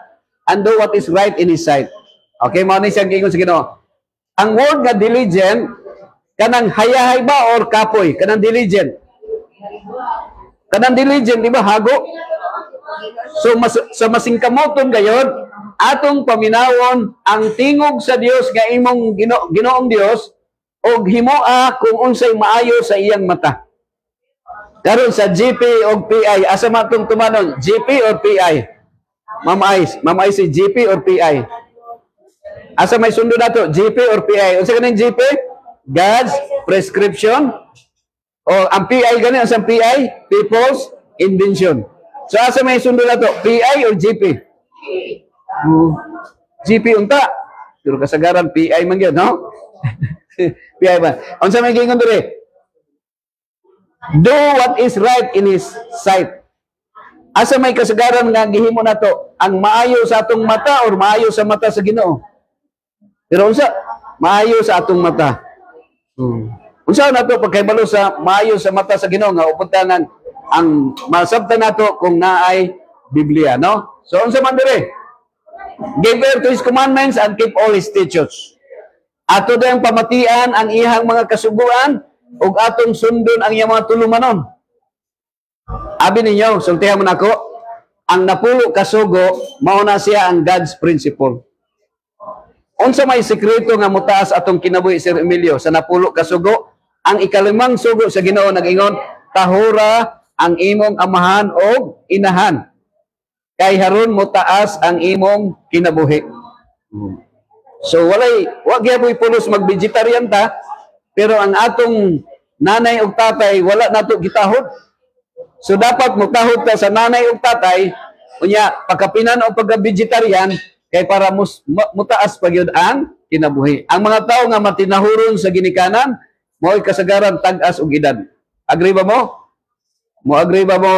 and do what is right in His sight. Okay, mo ni siyang giingon sa Ginoo. Ang word nga diligent kanang hayahay ba or kapoy? Kanang diligent. Kanang diligent, di ba, hago? So, sa masingkamoton gayon, atong paminawon ang tingog sa Dios nga imong Ginoong Dios og himoa kung unsay maayo sa iyang mata. Karon sa GP o PI, asa matong tumanon? GP or PI? Ma'am Icy, GP or PI? Asa may sundo nato? GP or PI? Unsa kaning GP? God's prescription. O ang PI gani, ang PI, People's Invention. So asa may sundo na to? PI or GP? GP unta. Pero kasagaran PI man gyud, no? PI ba? Unsa may gingon diri? Do what is right in His sight. Asa may kasagaran nga gihimo nato? Ang maayo sa atong mata or maayo sa mata sa Ginoo? Pero unsa? Maayo sa atong mata. Unsa nato pagkahibalo sa maayo sa mata sa Ginoo nga upuntanan ang masabtan nato kung naay Biblia, no? So unsa man dire? Give ear to His commandments and keep all His statutes. Ato dayang pamatian ang iyang mga kasuguan ug atong sundon ang iyang mga tulumanon. Abi ninyo, sultihan mo nako, ang napulo kasugo mao na siya ang God's principle. Unsa may sekreto nga mutaas atong kinabuhi, Sir Emilio, sa napulo kasugo? Ang ikalimang sugo sa Ginoo nag-ingon, tahura ang imong amahan o inahan. Kay haron mo taas ang imong kinabuhi. So wag gyud pulos mag-vegetarian ta, pero ang atong nanay ug tatay wala nato gitahod. So dapat mutahod ta sa nanay ug tatay unya pagkapinan o pagka-vegetarian kay para mutaas pa gyud ang kinabuhi. Ang mga tawo nga matinahuron sa ginikanan mo'y kasagaran tag-as og edad. Agree ba mo? Mo agree ba mo,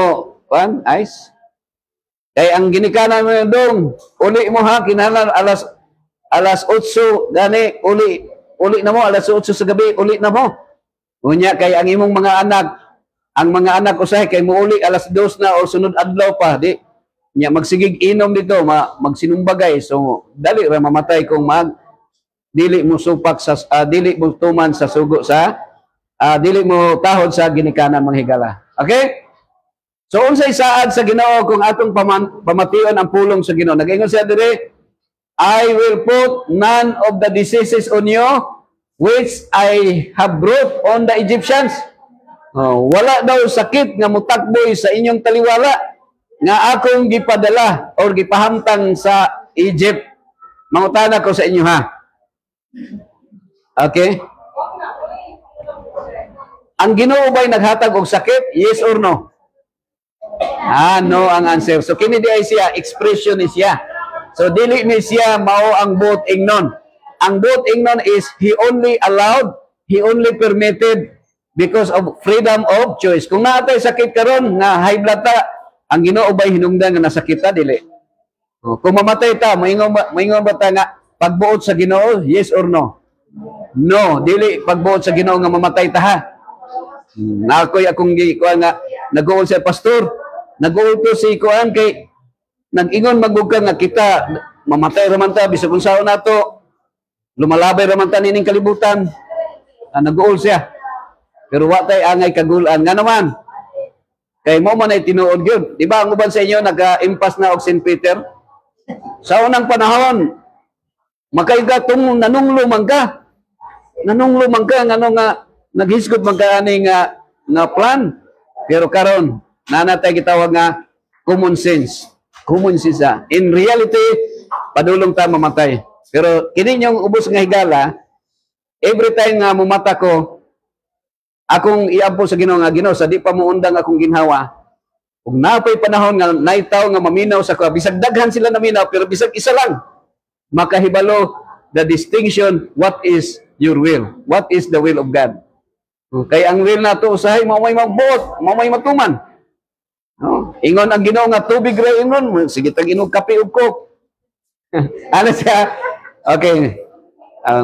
Juan? Ice? Kay ang ginikanan mo dong, uli mo ha, kinahanglan alas 8 gani, uli na mo, alas 8 sa gabi, uli na mo. Unya kay ang imong mga anak usahay kay mo uli alas 2 na o sunod adlaw pa, di nya magsigig inom dito, magsinumbagay. So dali ra mamatay kung dili mo supak sa dili mo tuman sa sugo sa dili mo tahod sa ginikanan mga higala. Okay? So unsay saad sa Ginoo kung atong pamation ang pulong sa Ginoo. Nag-ingon siya diri, I will put none of the diseases on you which I have brought on the Egyptians. Wala daw sakit nga mutakboy sa inyong taliwala nga akong gipadala or gipahamtang sa Egypt. Mangutana ko sa inyo ha. Okay? Ang Ginoo ba'y naghatag og sakit? Yes or no? No ang answer. So kini di ay siya, expression ni siya. So dili ni siya mao ang buot ingnon. Ang buot ingnon is he only allowed, he only permitted because of freedom of choice. Kung naatay sakit karon nga high blood ta, ang Ginoo ba'y hinungdan nga nasakit ta dili? Kung mamatay ta, moingon ba ta nga pagbuot sa Ginoo? Yes or no? No, dili pagbuot sa Ginoo nga mamatay ta ha. Na ako'y akong kuan nga nag-uol sa pastor, nag-uol ko si kuan kay nag-ingon magbuka nga kita mamatay ra man ta bisag unsaon nato. Lumalabay ra man ta nining kalibutan. Nag-uol siya. Pero wa tay angay kagulan nga naman. Kay mo man ay tinuod gyud. Di ba ang uban sa inyo nag-impas na og St. Peter? Sa unang panahon, makaiga tung nanunglo man ka. Nanunglo man ka ngano nga naghisgot man ka ani nga plan. Pero karon nanatay gitawag nga common sense. Common sense. In reality, padulong ta mamatay. Pero kini yung ubos nga higala, every time nga mumata ko, akong iampo sa Ginoo nga Ginoo sa di pa muundang akong ginhawa. Ug napay panahon nga naitaw nga maminaw sa ko, bisag daghan sila naminaw pero bisag isa lang makahibalo the distinction what is your will, what is the will of God. Kay ang will nato usahay mao may magbuot, mao may matuman. Ingon ang Ginoo nga tubig ra ingon, sige tag inog kape ug coke. Ano siya? Okay.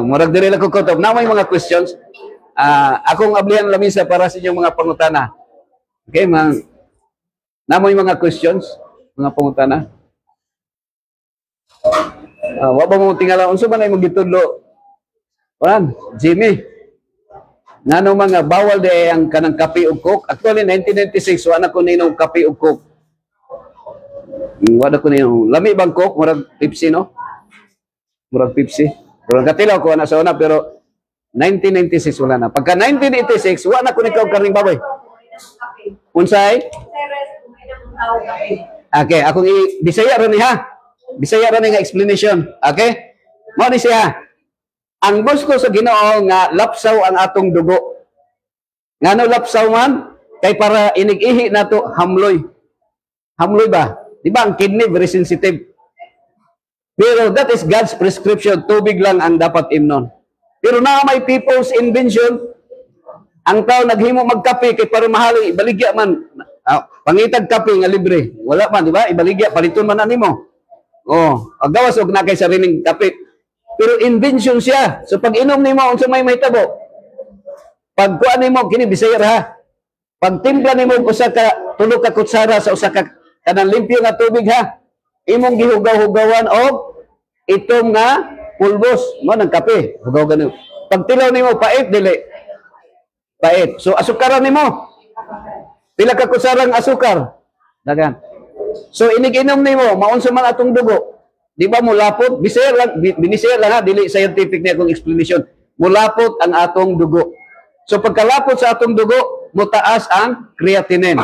Murag diri lang ko kutob. Na may mga questions. Akong ablihan lamisa para sa inyong mga pangutana. Okay, na may mga questions, mga pangutana. Wa ba mo tingala unsa man ay magitudlo? Kuan, Jimmy. Ngano mga bawal di ang kanang kape ug coke? Actually 1996 wa na ko ninom kape ug coke. Wa na ko ninom. Lami bang coke murag Pepsi no? Murag Pepsi. Pero katilaw ko na sa una pero 1996 wala na. Pagka 1986 wa na ko nikaw karing baboy. Unsay? Okay, akong Bisaya ra ni ha. Bisaya ra ni nga explanation. Okay? Mao ni siya. Ang gusto sa Ginoo nga lapsaw ang atong dugo. Ngano lapsaw man? Kay para inig-ihi nato hamloy. Hamloy ba? Di ba ang kidney very sensitive? Pero that is God's prescription. Tubig lang ang dapat imnon. Pero na may people's invention, ang tao naghimo magkape kay para mahali, ibaligya man. Pangitag kape nga libre. Wala man, di ba? Ibaligya, paliton man animo. Agawas og na kay sariling kape. Pero invention siya. So pag inom nimo unsa may mahitabo? Pag kuan nimo kini Bisaya ra ha. Pag timpla nimo usa ka tulo ka kutsara sa usa ka kanang limpyo nga tubig ha. Imong gihugaw-hugawan og itom nga pulbos mo ng kape. Hugaw ganun. Pag tilaw nimo pait dili. Pait. So asukaran nimo. Pila ka kutsarang asukar? Dagan. So inig-inom nimo maunsa man atong dugo? Di ba mulapot? Binisaya lang ha, dili scientific niya akong explanation. Mulapot ang atong dugo. So pagkalapot sa atong dugo, mutaas ang creatinine.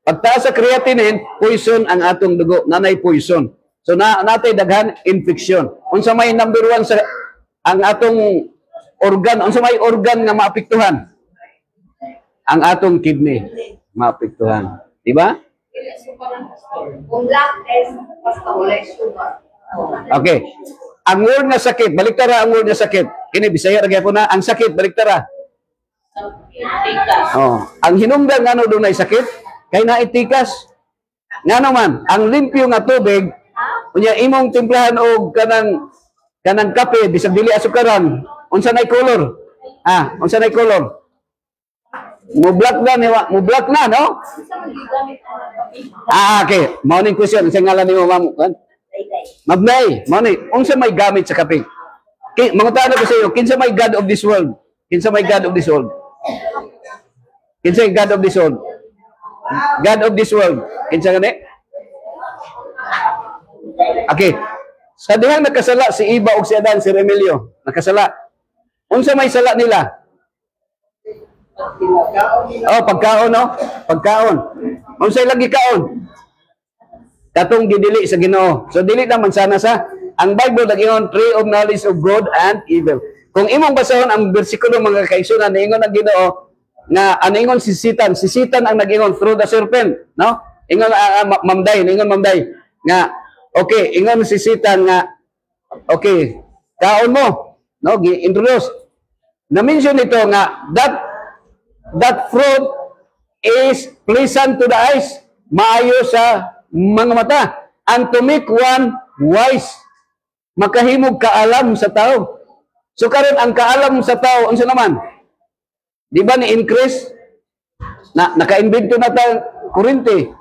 Pagtaas sa creatinine, poison ang atong dugo. Nanay poison. So natay daghan infection. Unsa may number 1 sa ang atong organ, unsa may organ nga maapektuhan? Ang atong kidney maapektuhan. Di ba? Kung black test, basta wala sugar. Okay. Ang word nga sakit, baliktara ang word nga sakit. Kini Bisaya ra gyapon na, ang sakit baliktara. Ang hinungdan ngano dunay sakit kay naitikas. Ngano man, ang limpyo nga tubig unya imong timplahan og kanang kape bisag dili asukaran. Unsa nay color? Unsa nay color? Mo-block na, no? Okay. Morning question. Sa ngalan ni mo, ma'am. Mabnay. Morning. Unsa may gamit sa kape? Mangutan ko sa iyo, kinsa may God of this world? Kinsa may God of this world? Kinsa may God of this world? God of this world. Kinsa gani? Okay. Sa dihang nakasala si Eva ug si Adan, si Remilio, nakasala. Unsa may sala nila? Oh, pagkaon, no? Pagkaon. Unsay lagi kaon? Katong gidili sa Ginoo. So dili naman sana sa ang Bible nagingon tree of knowledge of good and evil. Kung imong basahon ang bersikulo mga kaigsunan, niingon ang Ginoo nga aningon si Satan ang nagingon through the serpent, no? Ingon Mamday, ingon Mamday nga okay, ingon si Satan nga okay, kaon mo, no? Gi-introduce. Na-mention ito nga that fruit is pleasant to the eyes, maayo sa mga mata, and to make one wise, makahimog kaalam sa tao. So karon ang kaalam sa tao unsa naman? Di ba ni increase na naka-invento na ta kuryente,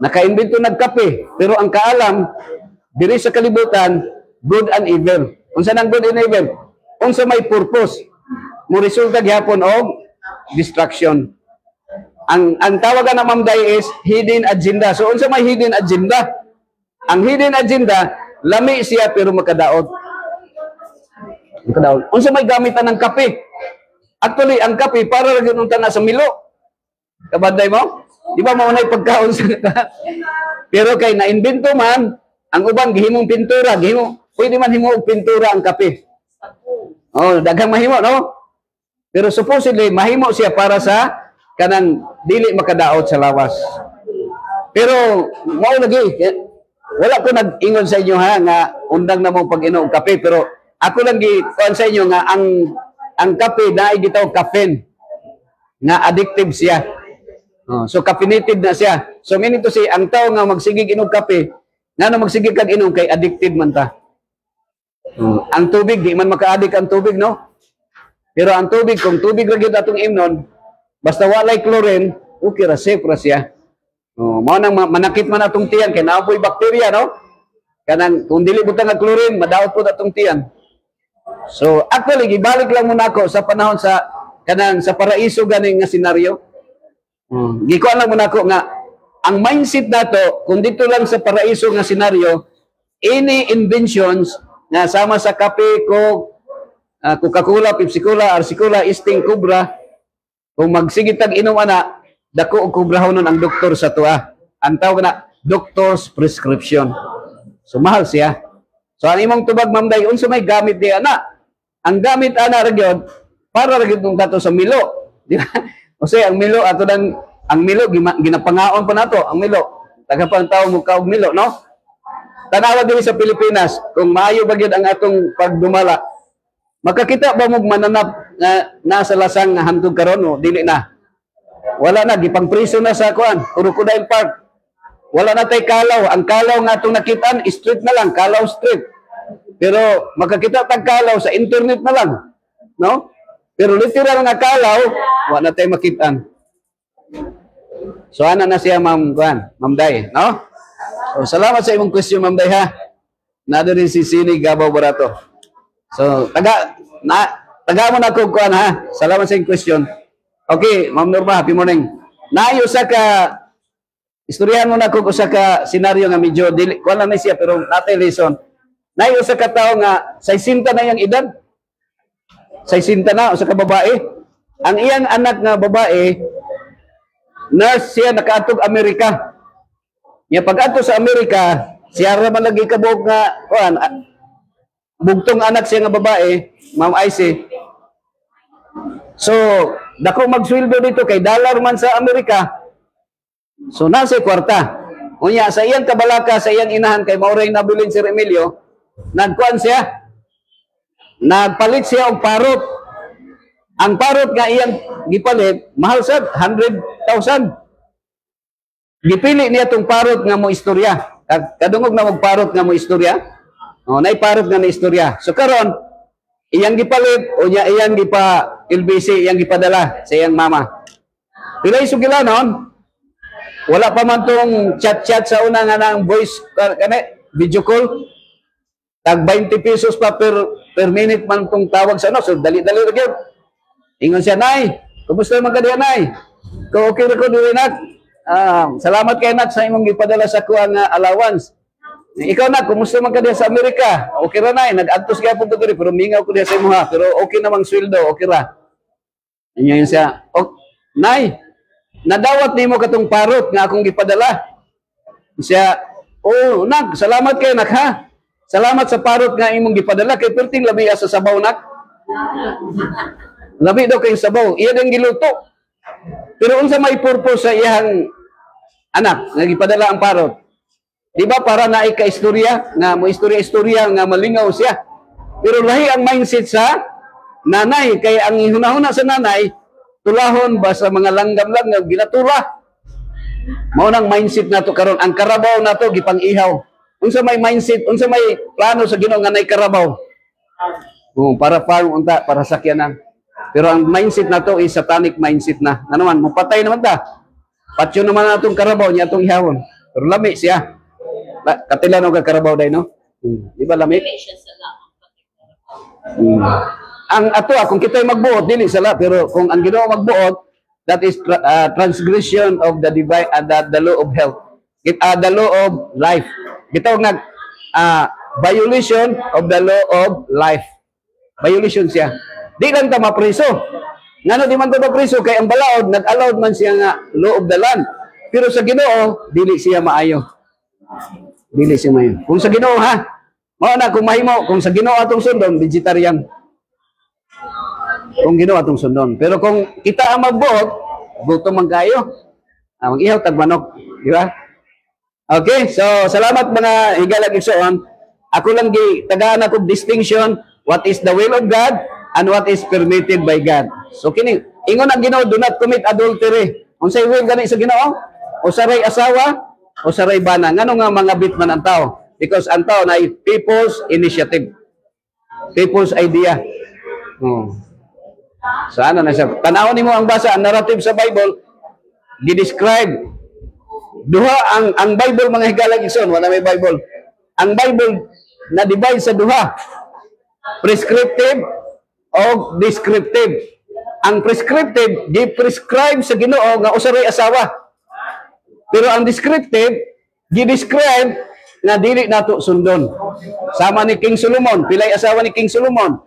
naka-invento nagkape, pero ang kaalam diri sa kalibutan good and evil. Unsa nang good and evil? Unsa may purpose mo resulta gyapon og distraction. Ang tawagan na Mamday is hidden agenda. So unsa may hidden agenda? Ang hidden agenda, lami siya pero makadaot. Makadaot. Unsa may gamitan ng kape? Actually, ang kape para ra gyud na sa Milo. Kabaday mo? Di ba maunay pagkaon sa pero kay na-invento man, ang uban gihimong pintura, pwede man himo og pintura ang kape. Oh, daghang mahimo, no? Pero supposedly mahimo siya para sa kanang dili makadaot sa lawas. Pero mao lagi wala ko nag-ingon sa inyo ha nga undang na mo pag-inom kape, pero ako lang gi-kuan sa inyo nga ang kape naay gitaw caffeine nga addictive siya. So caffeinated na siya. So meaning to say ang tao nga magsigig inom kape, ngano magsigig kag inom kay addicted man ta. Ang tubig di man maka-addict ang tubig, no? Pero ang tubig kung tubig ra gyud atong imnon, basta walay chlorine, okay ra, safe ra siya. Mao nang manakit man atong tiyan kay naapoy bakterya, no? Kanang kung dili butang nga chlorine, madaot pud atong tiyan. So actually gibalik lang muna ako sa panahon sa kanang sa paraiso ganing nga senaryo. Gikuan lang muna ako nga ang mindset nato kung dito lang sa paraiso nga senaryo, any inventions nga sama sa kape, Coca-Cola, Pepsi-Cola, Arsi-Cola, Sting, Cobra, kung magsigit tag inom ana, dako og kubrahon nun ang doktor sa tuwa. Ang tawag na doctor's prescription. So mahal siya. So ang imong tubag Mamday, unsa may gamit di ana? Ang gamit ana ra gyud para ra gyud dato sa Milo, di ba? Kasi ang Milo ato ang Milo ginapangaon pa nato ang Milo. Taga pang tawo mo kaog Milo, no? Tanawa diri sa Pilipinas, kung maayo ba gyud ang atong pagdumala, makakita ba mo mananap na nasa lasang nga hantod karon o dili na? Wala na, gipang-priso na sa kuan, Crocodile Park. Wala na tay kalaw. Ang kalaw nga itong nakitaan, street na lang, kalaw street. Pero makakita tag kalaw sa internet na lang. No? Pero literal nga kalaw, wala na tay makitaan. So ana na siya Mamday, no? So salamat sa imong question Mamday ha. Nado rin si Sini Gabaw Barato. So taga mo na ko kuan ha. Salamat sa imong question. Okay, Ma'am Norma, happy morning. Naayo sa ka istoryahan mo na ko sa ka senaryo nga medyo dili kuan lang na siya pero natay reason. Naayo sa ka tawo nga 60 na yang edad. 60 na usa ka babae. Ang iyang anak nga babae nurse siya nakaatog Amerika. Nya pag-adto sa Amerika, siya ra man lagi kabuok nga kuan bugtong anak siya nga babae, Ma'am Icy. So, dako magsweldo dito kay dollar man sa Amerika. So nasa kwarta. Unya sa iyang kabalaka sa iyang inahan kay mauray nabilin si Remilio, nagkuan siya. Nagpalit siya og parot. Ang parot nga iyang gipalit, mahal sad 100,000. Gipili niya tong parot nga mo istorya. Kadungog na magparot nga mo istorya. Nay parot nga na istorya. So karon iyang gipalit o iyang gipa LBC iyang gipadala sa iyang mama. Pila sugilanon, wala pa man tong chat-chat sa una nga ng voice, video call. Tag 20 pesos pa per minute man tong tawag sa ano. So, dali-dali rin yun. Ingon siya, Nay, kumusta man ka diyan, Nay? Kung okay na ko dili, Nak. Salamat kay Nak sa imong gipadala sa kuha nga allowance. Ikaw, Nak, kumusta man ka diyan sa Amerika? Okay ra, Nay. Nag-antos kaya po dito, pero mingaw ko diyan sa imo ha. Pero okay namang sweldo, okay ra. Ingon siya, Nay, nadawat nimo katong parot nga akong gipadala. Siya, Nak, salamat kay Nak ha. Salamat sa parot nga imong gipadala kay perting labi sa sabaw, Nak. Labi daw kay sabaw. Iya ding giluto. Pero unsa may purpose sa iyang anak nga gipadala ang parot? Di ba para na ika-istorya nga mo istorya nga malingaw siya. Pero lahi ang mindset sa nanay kay ang hunahuna sa nanay tulahon ba sa mga langgam-langgam ginatula. Mao nang mindset nato karon, ang karabaw nato gipang-ihaw. Unsa may mindset, unsa may plano sa Ginoo nga nay karabaw? Para farm unta, para sakyanan. Pero ang mindset nato is satanic mindset na. Ano man, mupatay naman ta. Patyo naman natong karabaw niya atong ihawon. Pero lami siya. Katilan o karabaw day, no? Di ba lami? Ang ato, kung kita'y magbuot, dili sala. Pero kung ang Ginoo magbuot, that is transgression of the divine, the law of health. The law of life. Gitawag nag violation of the law of life. Violation siya. Di lang ta mapriso. Ngano di man ta mapriso kay ang balaod nag-allowed man siya nga law of the land. Pero sa Ginoo dili siya maayo. Dili siya maayo. Kung sa Ginoo ha, mao na kung mahimo, kung sa Ginoo atong sundon, vegetarian. Kung Ginoo atong sundon. Pero kung kita ang magbuot, gutom man kayo. Mag-ihaw tag manok, di ba? Okay, so salamat mga higalag igsoon. Ako lang tagaan ako distinction what is the will of God and what is permitted by God. So kini ingon ang Ginoo, do not commit adultery. Unsay will gani sa Ginoo? O saray asawa o saray bana. Ngano nga mga bitman ang tao? Because ang tao na people's initiative. People's idea. So ano na siya? Tanawon nimo ang basa, ang narrative sa Bible, gi-describe duha ang Bible mga higalag igsoon, wala may Bible. Ang Bible na divide sa duha. Prescriptive o descriptive. Ang prescriptive gi-prescribe sa Ginoo nga usaray asawa. Pero ang descriptive gi-describe na dili nato sundon. Sama ni King Solomon, pilay asawa ni King Solomon.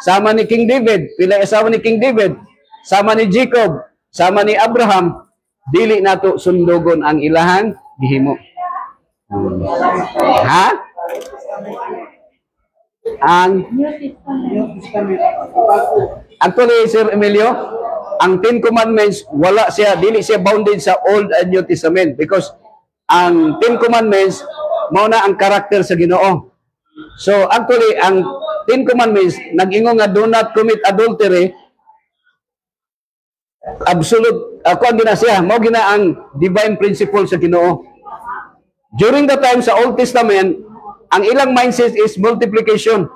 Sama ni King David, pilay asawa ni King David. Sama ni Jacob, sama ni Abraham, dili nato sundogon ang ilahang gihimo. Ha? Actually, Sir Emilio, ang Ten Commandments, wala siya, dili siya bounded sa Old and New Testament because ang Ten Commandments, mao na ang karakter sa Ginoo. So, actually, ang Ten Commandments, nag-ingo nga do not commit adultery, absolute, kuan gina siya, mao gina ang divine principle sa Ginoo. During the time sa Old Testament, ang ilang mindset is multiplication.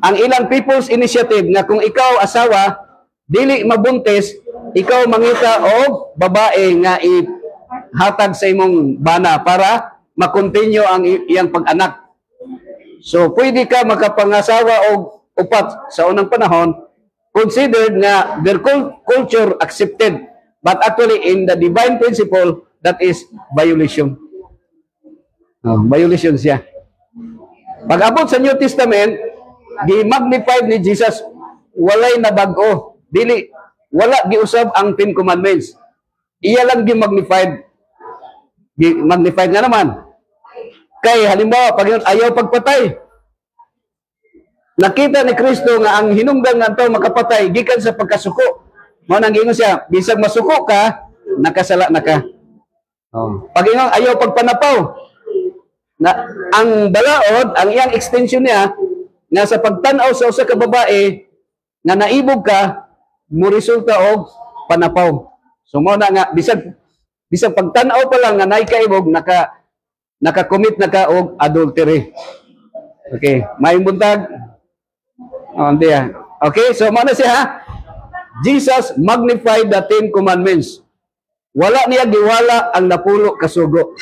Ang ilang people's initiative nga kung ikaw asawa, dili mabuntis, ikaw mangita og babae nga ihatag sa imong bana para makontinue ang iyang pag-anak. So, pwede ka makapangasawa og upat sa unang panahon, considered nga their culture accepted. But actually, in the divine principle, that is violation. Violation siya. Pag-abot sa New Testament, gi-magnified ni Jesus, walay nabago. Dili, wala giusab ang Ten Commandments. Iya lang gi-magnified. Gi-magnified nga naman. Kay halimbawa, pag ayaw pagpatay, nakita ni Kristo nga ang hinungdan nga tawo makapatay gikan sa pagkasuko. Mao nang giingon siya, bisag masuko ka, nakasala na ka. Pag ingon ayaw pagpanapaw, na ang balaod, ang iyang extension niya nga sa pagtan-aw sa usa ka babae nga naibog ka, mo resulta og panapaw. So mao na nga bisag pagtan-aw pa lang nga naay kaibog, naka-commit na ka og adultery. Okay, may buntag. Okay, so mao na siya ha. Jesus magnified the Ten Commandments. wala niya giwala ang napulo kasugo.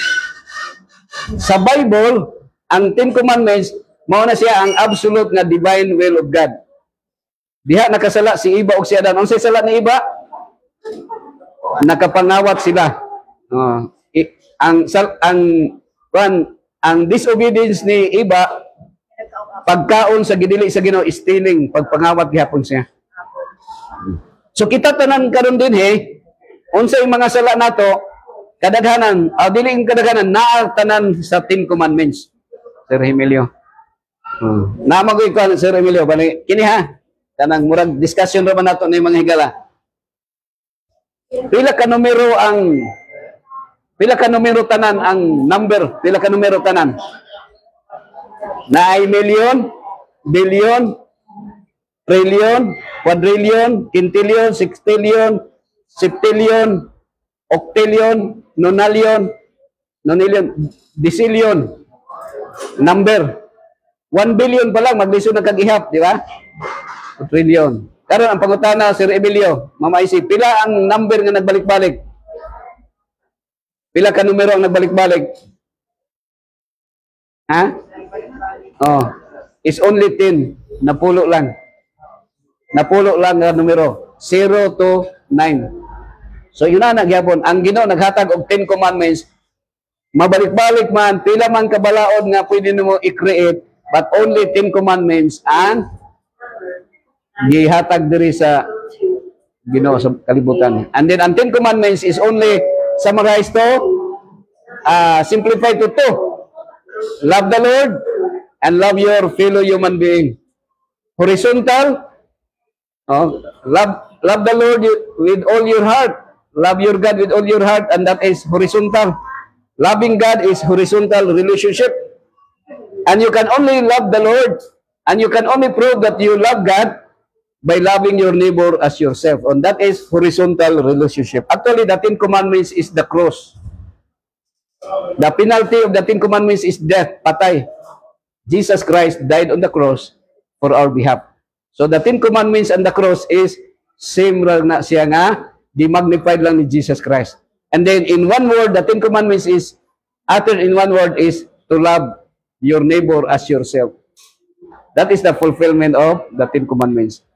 Sa Bible, ang Ten Commandments, mao na siya ang absolute nga divine will of God. Diha nakasala si Eva ug si Adan. Unsay sala ni Eva? Nakapangawat sila. Ang disobedience ni Eva, pagkaon sa gidili sa Ginoo, stealing, pagpangawat gihapon siya. So kita tanan karon din unsay mga sala nato, kadaghanan, dili ang kadaghanan naa tanan sa Ten Commandments. Sir Emilio. Namagoy ko Sir Emilio bali kini kanang murag discussion ra man nato ni mga higala. Pila ka numero tanan ang number, pila ka numero tanan? Naay million, billion, trillion, quadrillion, quintillion, sextillion, septillion, octillion, nonillion, decillion. Number. 1 billion pa lang, maglisod na kag-ihap, di ba? Trillion. Karon ang pangutana, Sir Emilio, Mama Isi, pila ang number nga nagbalik-balik? Pila ka numero ang nagbalik-balik? It's only 10. Napulo lang. Napulo lang ang numero. 0 to 9. So yun na nagyapon. Ang Ginoo naghatag og 10 commandments. Mabalik-balik man, pila man kabalaod nga pwede mo i-create, but only 10 commandments and gihatag diri sa Ginoo sa kalibutan. And then ang 10 commandments is only summarized to simplified to 2. Love the Lord and love your fellow human being. Horizontal, love the Lord with all your heart. Love your God with all your heart, and that is horizontal. Loving God is horizontal relationship. And you can only love the Lord, and you can only prove that you love God by loving your neighbor as yourself. And that is horizontal relationship. Actually, the 10 Commandments is the cross. The penalty of the 10 Commandments is death, patay. Jesus Christ died on the cross for our behalf. So the 10 Commandments and the cross is same na siya nga, di-magnified lang ni Jesus Christ. And then in one word, the 10 Commandments is, uttered in one word is to love your neighbor as yourself. That is the fulfillment of the 10 Commandments.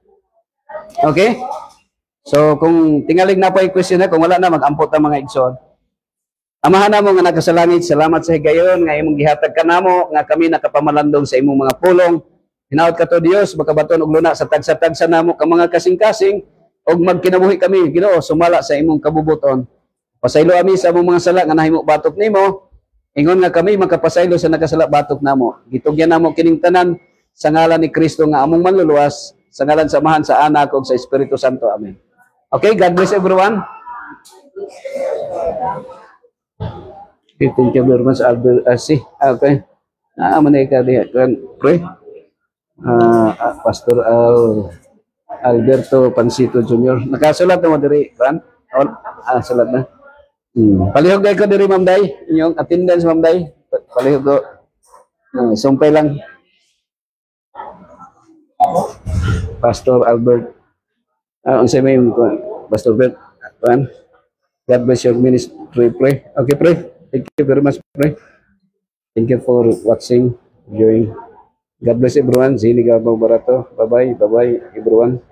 Okay? So kung tingalig na po yung question kung wala na, mag-ampot ang mga igsoon. Amahan na mo nga nakasalangit, salamat sa higayon, nga imong gihatag ka namo, nga kami nakapamalandong sa imong mga pulong. Hinaot ka to Dios, makabaton og luna sa tagsa-tagsa namo ka mga kasing-kasing, og magkinabuhi kami, Ginoo, sumala sa imong kabubuton. Pasaylo ami sa among mga sala nga nahimo batok nimo. Ingon nga kami makapasaylo sa nakasala batok namo. Gitugyan namo kining tanan sa ngalan ni Kristo nga among manluluwas, sa ngalan samahan sa Anak ug sa Espiritu Santo. Amen. Okay, God bless everyone. Okay, thank you very much, Albert. Okay. Manay ka diha. Pray. Pastor Alberto Pansito Jr. Nakasulat na mo diri, kan? Sulat na. Palihog ko diri, Ma'am Day. Inyong attendance, Ma'am Day. Palihog ko. Sumpay lang. Pastor Albert. Unsay may Pastor Albert. God bless your ministry. Pray. Okay, pray. Thank you very much. Pray. Thank you for watching, viewing. God bless everyone. Zini Gabaw Barato. Bye-bye. Bye-bye, everyone.